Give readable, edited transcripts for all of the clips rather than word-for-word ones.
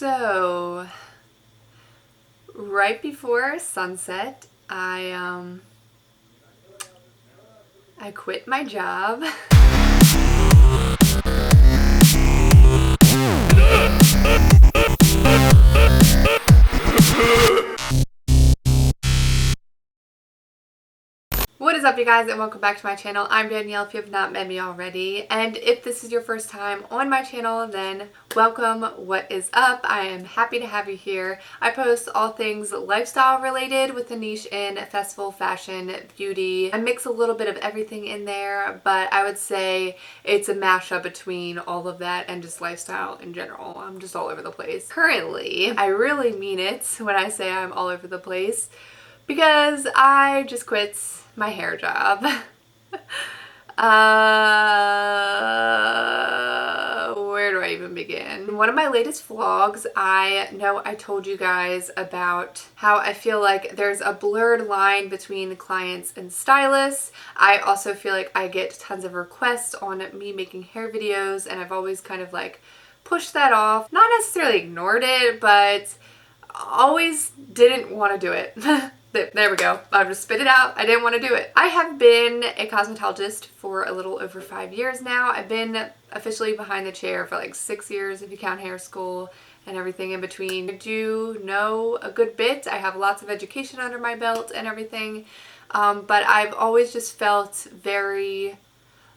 So, right before sunset, I quit my job. What is up, you guys, and welcome back to my channel. I'm Danielle, if you have not met me already, and if this is your first time on my channel, then welcome. What is up? I am happy to have you here. I post all things lifestyle related with a niche in festival, fashion, beauty. I mix a little bit of everything in there, but I would say it's a mashup between all of that and just lifestyle in general. I'm just all over the place. Currently, I really mean it when I say I'm all over the place, because I just quit my hair job. Where do I even begin? In one of my latest vlogs, I know I told you guys about how I feel like there's a blurred line between clients and stylists. I also feel like I get tons of requests on me making hair videos, and I've always kind of like pushed that off. Not necessarily ignored it, but always didn't want to do it. There we go. I'll just spit it out. I didn't want to do it. I have been a cosmetologist for a little over 5 years now. I've been officially behind the chair for like 6 years if you count hair school and everything in between. I do know a good bit. I have lots of education under my belt and everything, but I've always just felt very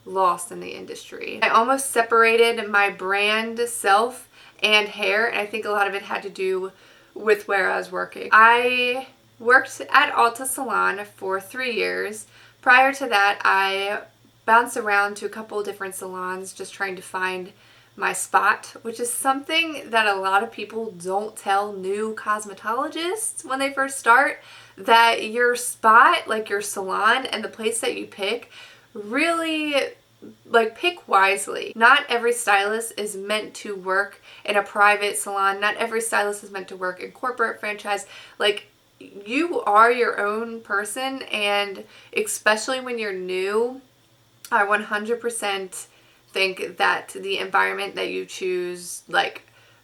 lost in the industry. I almost separated my brand self and hair, and I think a lot of it had to do with where I was working. I worked at Ulta Salon for 3 years. Prior to that, I bounced around to a couple different salons just trying to find my spot, which is something that a lot of people don't tell new cosmetologists when they first start, that your spot, like your salon and the place that you pick, really pick wisely. Not every stylist is meant to work in a private salon. Not every stylist is meant to work in corporate franchise. Like, you are your own person, and especially when you're new, I 100% think that the environment that you choose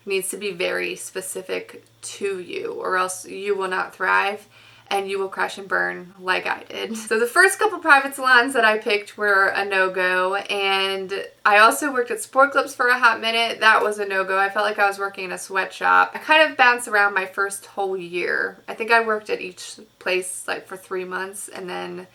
needs to be very specific to you, or else you will not thrive and you will crash and burn like I did. So the first couple private salons that I picked were a no-go, and I also worked at Sport Clips for a hot minute. That was a no-go. I felt like I was working in a sweatshop. I kind of bounced around my first whole year. I think I worked at each place for 3 months and then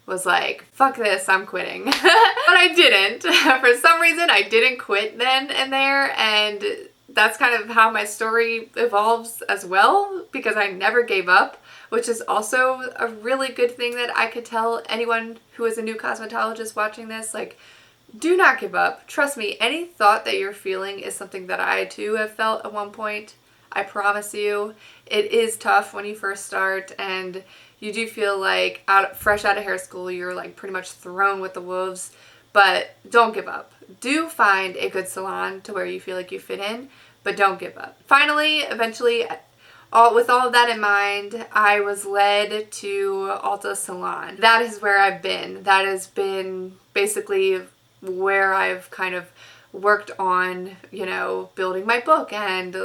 was like, fuck this, I'm quitting. But I didn't. For some reason, I didn't quit then and there, and that's kind of how my story evolves as well, because I never gave up, which is also a really good thing that I could tell anyone who is a new cosmetologist watching this. Like, do not give up. Trust me, any thought that you're feeling is something that I too have felt at one point. I promise you, it is tough when you first start, and you do feel like fresh out of hair school, you're like pretty much thrown with the wolves, but don't give up. Do find a good salon to where you feel like you fit in, but don't give up. Finally, eventually, with all of that in mind, I was led to Ulta Salon. That is where I've been. That has been basically where I've kind of worked on, building my book and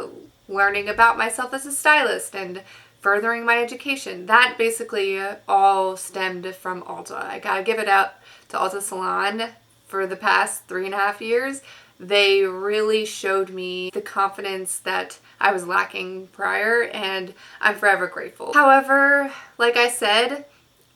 learning about myself as a stylist and furthering my education. That basically all stemmed from Ulta. I gotta give it up to Ulta Salon for the past 3.5 years. They really showed me the confidence that I was lacking prior, and I'm forever grateful. However, like I said,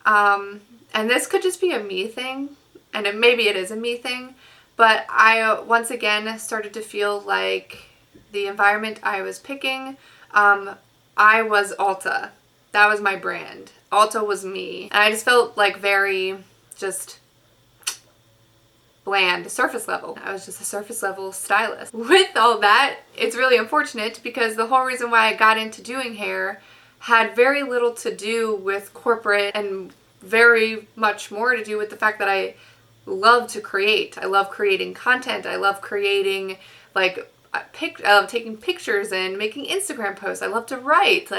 and this could just be a me thing, and maybe it is a me thing, but I once again started to feel like the environment I was picking, I was Ulta. That was my brand. Ulta was me. And I just felt like very just bland, surface level. I was just a surface level stylist. With all that, it's really unfortunate because the whole reason why I got into doing hair had very little to do with corporate and very much more to do with the fact that I love to create. I love creating content. I love creating I love taking pictures and making Instagram posts. I love to write.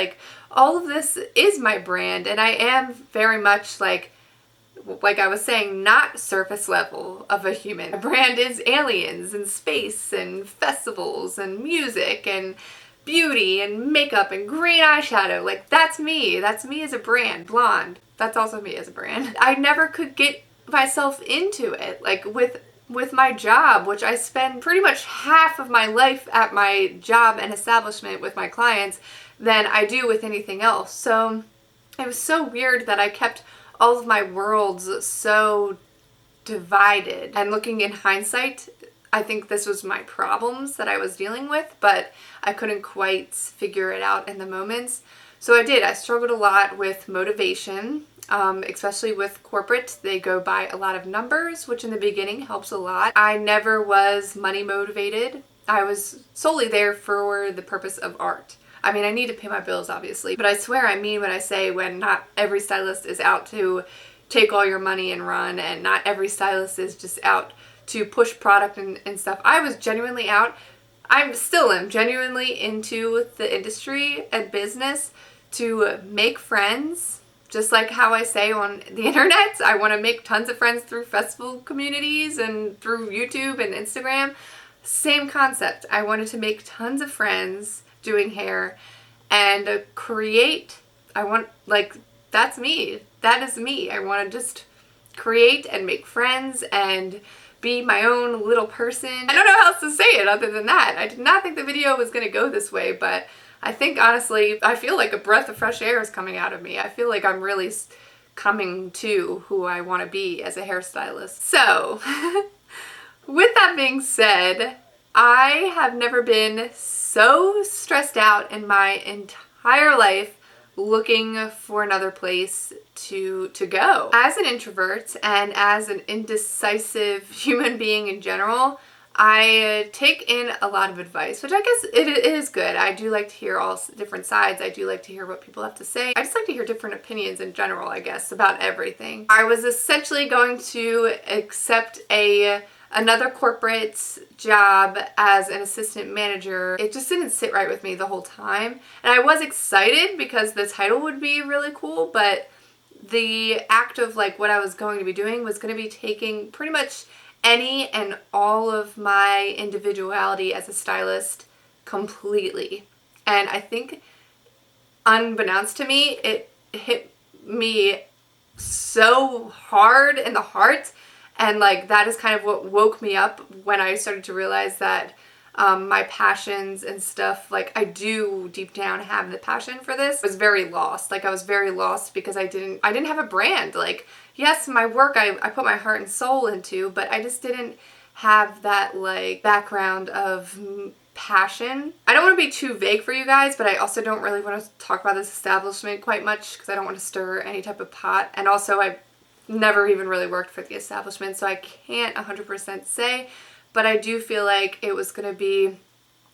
All of this is my brand, and I am very much like I was saying, not surface level of a human. My brand is aliens and space and festivals and music and beauty and makeup and green eyeshadow. Like, that's me. That's me as a brand. Blonde. That's also me as a brand. I never could get myself into it. Like, with my job, which I spend pretty much half of my life at my job and establishment with my clients than I do with anything else. So it was so weird that I kept all of my worlds so divided. And looking in hindsight, I think this was my problems that I was dealing with, but I couldn't quite figure it out in the moments. So I did. I struggled a lot with motivation, especially with corporate. They go by a lot of numbers, which in the beginning helps a lot. I never was money motivated. I was solely there for the purpose of art. I mean, I need to pay my bills, obviously, but I swear I mean what I say when not every stylist is out to take all your money and run, and not every stylist is just out to push product and stuff. I was genuinely out. I still am genuinely into the industry and business to make friends, just like how I say on the internet. I want to make tons of friends through festival communities and through YouTube and Instagram. Same concept. I wanted to make tons of friends doing hair and create. I want, like, that's me. That is me. I want to just create and make friends and be my own little person. I don't know how else to say it other than that. I did not think the video was going to go this way, but I think honestly, I feel like a breath of fresh air is coming out of me. I feel like I'm really coming to who I want to be as a hairstylist. So, with that being said, I have never been so stressed out in my entire life looking for another place to go. As an introvert and as an indecisive human being in general, I take in a lot of advice, which I guess it is good. I do like to hear all different sides. I do like to hear what people have to say. I just like to hear different opinions in general, I guess, about everything. I was essentially going to accept another corporate job as an assistant manager. It just didn't sit right with me the whole time. And I was excited because the title would be really cool, but the act of like what I was going to be doing was going to be taking pretty much any and all of my individuality as a stylist completely. And I think unbeknownst to me, it hit me so hard in the heart. And like that is kind of what woke me up when I started to realize that my passions and stuff, like I do deep down have the passion for this. I was very lost. Like I was very lost because I didn't have a brand. Like yes, my work I put my heart and soul into, but I just didn't have that like background of passion. I don't want to be too vague for you guys, but I also don't really want to talk about this establishment quite much because I don't want to stir any type of pot. And also I never even really worked for the establishment, so I can't 100% say, but I do feel like it was going to be,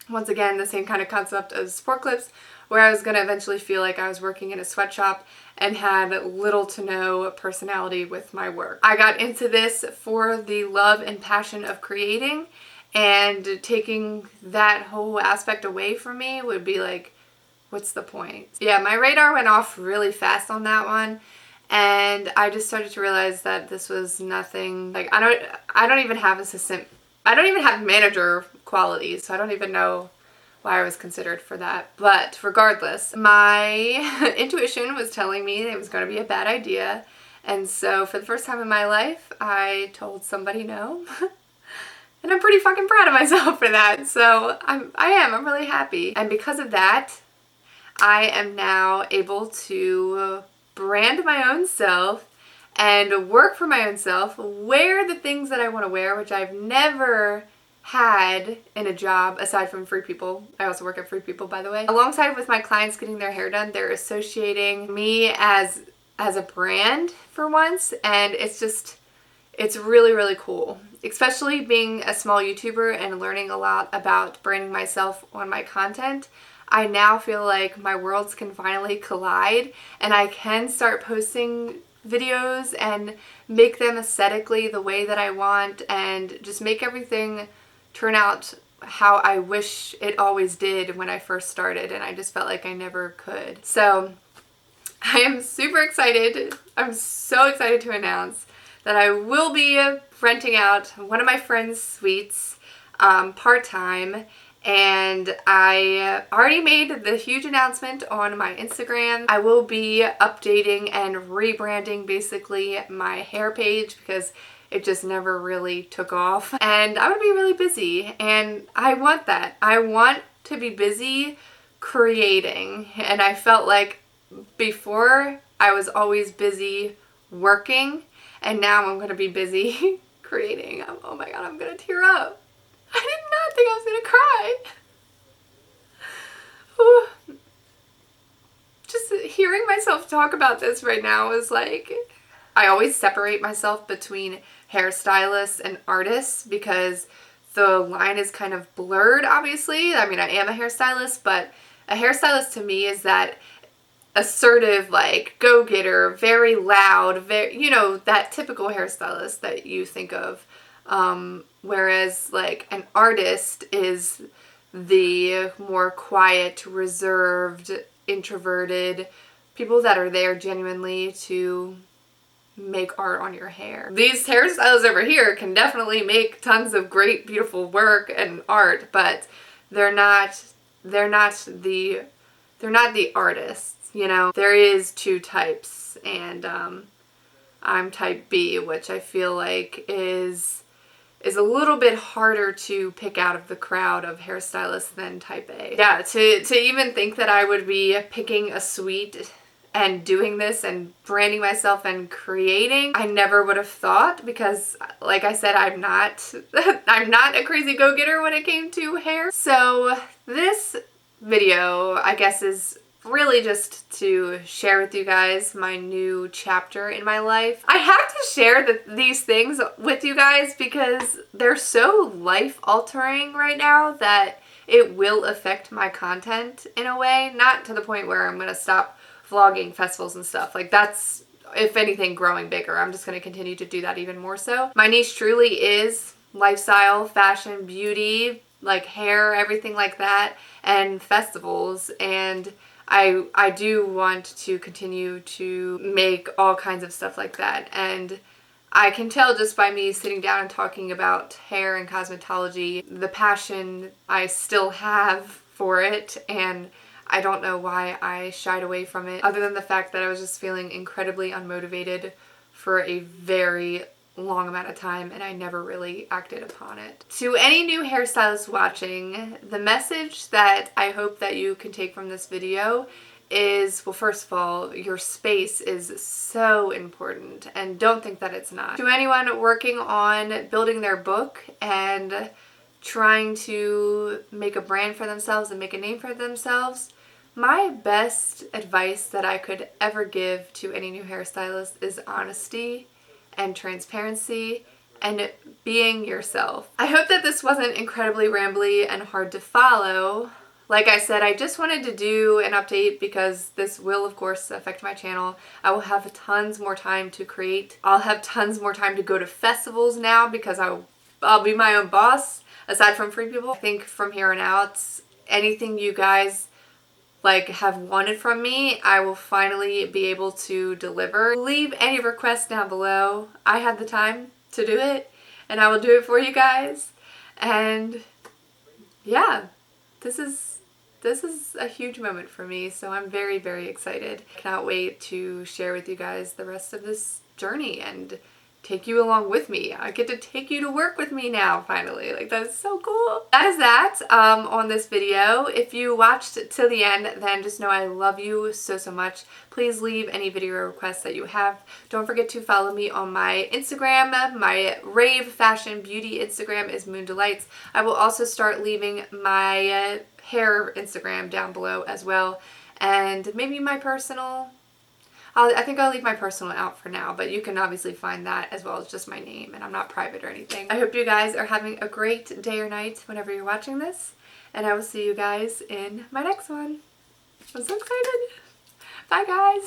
once again, the same kind of concept as Sport Clips, where I was going to eventually feel like I was working in a sweatshop and had little to no personality with my work. I got into this for the love and passion of creating, and taking that whole aspect away from me would be like, what's the point? Yeah, my radar went off really fast on that one. And I just started to realize that this was nothing, like I don't even have assistant, I don't even have manager qualities, so I don't even know why I was considered for that. But regardless, my intuition was telling me it was going to be a bad idea. And so for the first time in my life, I told somebody no. And I'm pretty fucking proud of myself for that. So I'm really happy. And because of that, I am now able to brand my own self and work for my own self, wear the things that I want to wear, which I've never had in a job aside from Free People. I also work at Free People, by the way. Alongside with my clients getting their hair done, they're associating me as a brand for once, and it's really, really cool. Especially being a small YouTuber and learning a lot about branding myself on my content. I now feel like my worlds can finally collide and I can start posting videos and make them aesthetically the way that I want and just make everything turn out how I wish it always did when I first started, and I just felt like I never could. So I am super excited. I'm so excited to announce that I will be renting out one of my friend's suites part-time, and I already made the huge announcement on my Instagram. I will be updating and rebranding basically my hair page because it just never really took off. And I'm gonna be really busy, and I want that. I want to be busy creating, and I felt like before I was always busy working, and now I'm gonna be busy creating. Oh my god, I'm gonna tear up. I did not think I was gonna cry. Ooh. Just hearing myself talk about this right now is like, I always separate myself between hairstylists and artists because the line is kind of blurred, obviously. I mean, I am a hairstylist, but a hairstylist to me is that assertive, like, go-getter, very loud, very, you know, that typical hairstylist that you think of. Whereas, like, an artist is the more quiet, reserved, introverted people that are there genuinely to make art on your hair. These hairstylists over here can definitely make tons of great, beautiful work and art, but they're not the artists, you know? There is two types, and I'm type B, which I feel like is a little bit harder to pick out of the crowd of hairstylists than type A. Yeah, to even think that I would be picking a suite and doing this and branding myself and creating, I never would have thought, because like I said, I'm not a crazy go-getter when it came to hair. So this video, I guess, is really just to share with you guys my new chapter in my life. I have to share these things with you guys because they're so life-altering right now that it will affect my content in a way. Not to the point where I'm gonna stop vlogging festivals and stuff. Like, that's, if anything, growing bigger. I'm just gonna continue to do that even more so. My niche truly is lifestyle, fashion, beauty, like hair, everything like that, and festivals. And I do want to continue to make all kinds of stuff like that. And I can tell just by me sitting down and talking about hair and cosmetology, the passion I still have for it, and I don't know why I shied away from it, other than the fact that I was just feeling incredibly unmotivated for a very long amount of time, and I never really acted upon it. To any new hairstylists watching, the message that I hope that you can take from this video is, well, first of all, your space is so important, and don't think that it's not. To anyone working on building their book and trying to make a brand for themselves and make a name for themselves, my best advice that I could ever give to any new hairstylist is honesty and transparency and being yourself. I hope that this wasn't incredibly rambly and hard to follow. Like I said, I just wanted to do an update because this will, of course, affect my channel. I will have tons more time to create. I'll have tons more time to go to festivals now because I'll be my own boss, aside from Free People. I think from here on out, anything you guys like have wanted from me, I will finally be able to deliver. Leave any requests down below. I have the time to do it, and I will do it for you guys. And yeah, this is a huge moment for me, so I'm very, very excited. I cannot wait to share with you guys the rest of this journey and take you along with me. I get to take you to work with me now, finally. Like, that's so cool. That is that on this video. If you watched till the end, then just know I love you so, so much. Please leave any video requests that you have. Don't forget to follow me on my Instagram. My rave fashion beauty Instagram is Moon Delights. I will also start leaving my hair Instagram down below as well. And maybe my personal. I think I'll leave my personal out for now, but you can obviously find that as well as just my name, and I'm not private or anything. I hope you guys are having a great day or night whenever you're watching this, and I will see you guys in my next one. I'm so excited. Bye, guys.